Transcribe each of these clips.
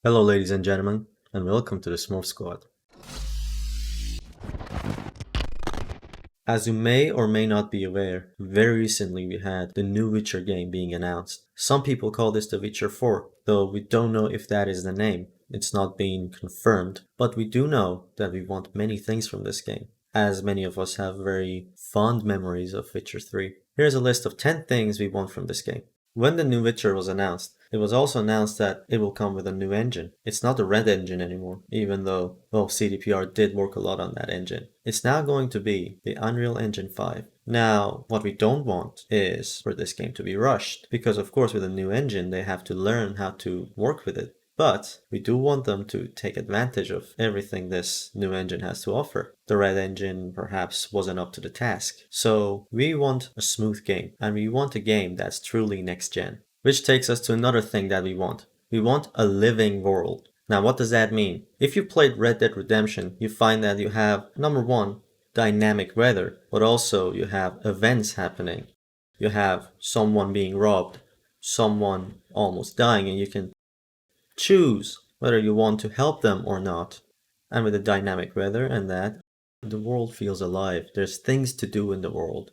Hello, ladies and gentlemen, and welcome to the Smurf Squad. As you may or may not be aware, very recently we had the new Witcher game being announced. Some people call this The Witcher 4, though we don't know if that is the name. It's not being confirmed, but we do know that we want many things from this game, as many of us have very fond memories of Witcher 3. Here's a list of 10 things we want from this game. When the new Witcher was announced, it was also announced that it will come with a new engine. It's not the Red engine anymore, even though, CDPR did work a lot on that engine. It's now going to be the Unreal Engine 5. Now, what we don't want is for this game to be rushed, because of course with a new engine they have to learn how to work with it. But we do want them to take advantage of everything this new engine has to offer. The Red engine perhaps wasn't up to the task. So we want a smooth game, and we want a game that's truly next gen. Which takes us to another thing that we want. We want a living world. Now what does that mean? If you played Red Dead Redemption, you find that you have, number one, dynamic weather, but also you have events happening. You have someone being robbed, someone almost dying, and you can choose whether you want to help them or not. And with the dynamic weather and that, the world feels alive. There's things to do in the world.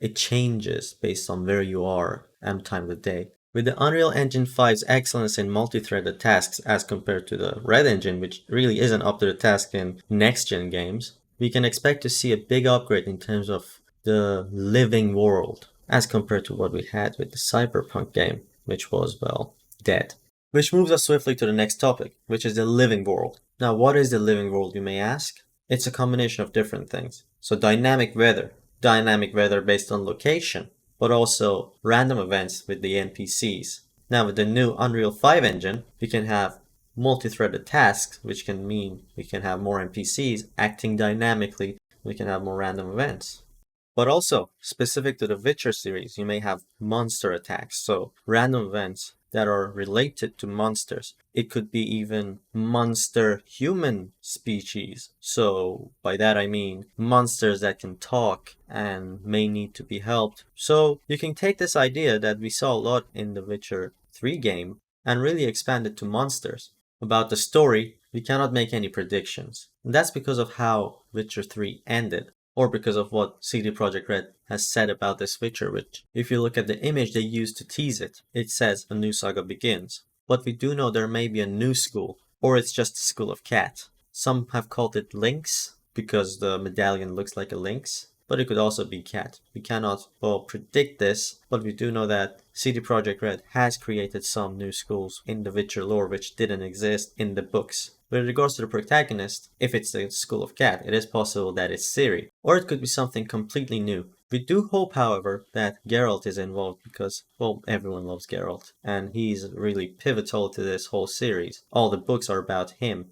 It changes based on where you are and time of the day. With the Unreal Engine 5's excellence in multi-threaded tasks as compared to the Red Engine, which really isn't up to the task in next-gen games, we can expect to see a big upgrade in terms of the living world as compared to what we had with the Cyberpunk game, which was, dead. Which moves us swiftly to the next topic, which is the living world. Now, what is the living world, you may ask? It's a combination of different things. So dynamic weather based on location, but also random events with the NPCs. Now with the new Unreal 5 engine, we can have multi-threaded tasks, which can mean we can have more NPCs acting dynamically, we can have more random events. But also, specific to the Witcher series, you may have monster attacks, so random events that are related to monsters. It could be even monster human species. So by that I mean monsters that can talk and may need to be helped. So you can take this idea that we saw a lot in the Witcher 3 game and really expand it to monsters. About the story, we cannot make any predictions. And that's because of how Witcher 3 ended, or because of what CD Projekt Red has said about this Witcher, which, if you look at the image they used to tease it, it says a new saga begins. But we do know there may be a new school, or it's just a school of cat. Some have called it lynx, because the medallion looks like a lynx, but it could also be cat. We cannot, predict this, but we do know that CD Projekt Red has created some new schools in the Witcher lore which didn't exist in the books. With regards to the protagonist, if it's the School of Cat, it is possible that it's Ciri, or it could be something completely new. We do hope, however, that Geralt is involved because, everyone loves Geralt, and he's really pivotal to this whole series. All the books are about him.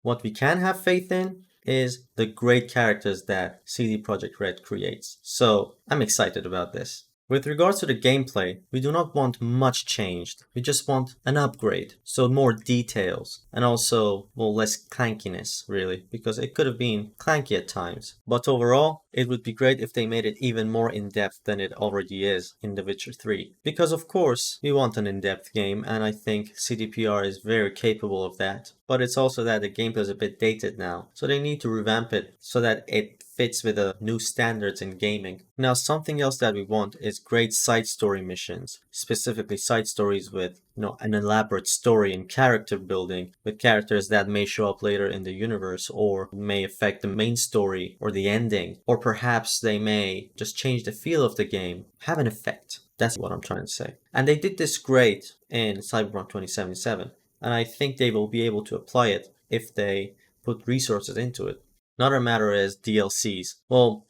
What we can have faith in is the great characters that CD Projekt Red creates. So, I'm excited about this. With regards to the gameplay, we do not want much changed. We just want an upgrade. So more details. And also, less clankiness, really. Because it could have been clanky at times. But overall, it would be great if they made it even more in-depth than it already is in The Witcher 3. Because of course, we want an in-depth game, and I think CDPR is very capable of that. But it's also that the gameplay is a bit dated now. So they need to revamp it so that it fits with the new standards in gaming. Now, something else that we want is great side story missions, specifically side stories with an elaborate story and character building, with characters that may show up later in the universe or may affect the main story or the ending, or perhaps they may just change the feel of the game, have an effect. That's what I'm trying to say. And they did this great in Cyberpunk 2077, and I think they will be able to apply it if they put resources into it. Another matter is DLCs.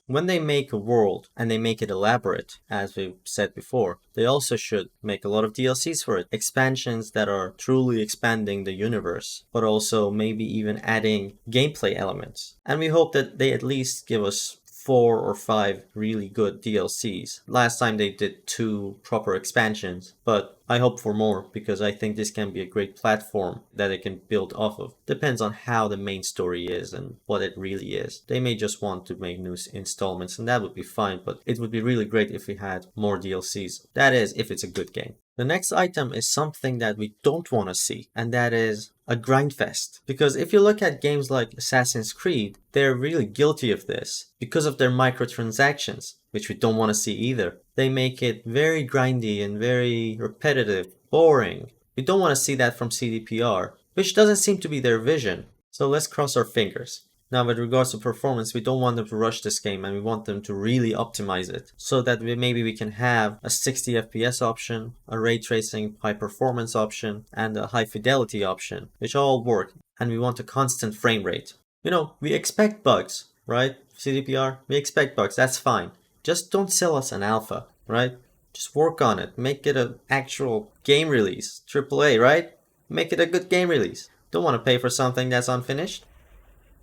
When they make a world and they make it elaborate, as we've said before, they also should make a lot of DLCs for it. Expansions that are truly expanding the universe, but also maybe even adding gameplay elements. And we hope that they at least give us 4 or 5 really good DLCs. Last time they did 2 proper expansions, but I hope for more because I think this can be a great platform that it can build off of. Depends on how the main story is and what it really is. They may just want to make new installments and that would be fine, but it would be really great if we had more DLCs. That is, if it's a good game. The next item is something that we don't want to see, and that is a grindfest. Because if you look at games like Assassin's Creed, they're really guilty of this because of their microtransactions, which we don't want to see either. They make it very grindy and very repetitive, boring. We don't want to see that from CDPR, which doesn't seem to be their vision. So let's cross our fingers. Now, with regards to performance, we don't want them to rush this game and we want them to really optimize it so that maybe we can have a 60 FPS option, a ray tracing high performance option, and a high fidelity option, which all work. And we want a constant frame rate. You know, we expect bugs, right? CDPR, we expect bugs, that's fine. Just don't sell us an alpha, right? Just work on it. Make it an actual game release. AAA, right? Make it a good game release. Don't want to pay for something that's unfinished.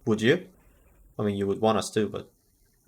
Would you? I mean, you would want us to, but...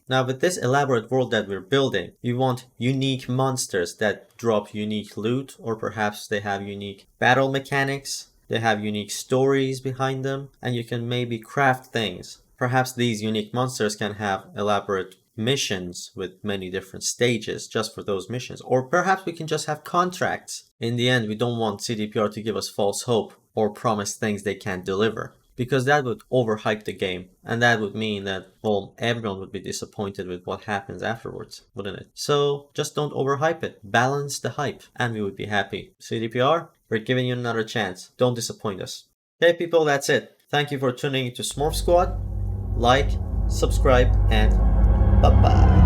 Now, with this elaborate world that we're building, we want unique monsters that drop unique loot, or perhaps they have unique battle mechanics, they have unique stories behind them, and you can maybe craft things. Perhaps these unique monsters can have elaborate missions with many different stages just for those missions. Or perhaps we can just have contracts. In the end, we don't want CDPR to give us false hope or promise things they can't deliver. Because that would overhype the game, and that would mean that, well, everyone would be disappointed with what happens afterwards, wouldn't it? So just don't overhype it. Balance the hype, and we would be happy. CDPR, we're giving you another chance. Don't disappoint us. Okay, people, that's it. Thank you for tuning into Smurf Squad. Like, subscribe, and bye-bye.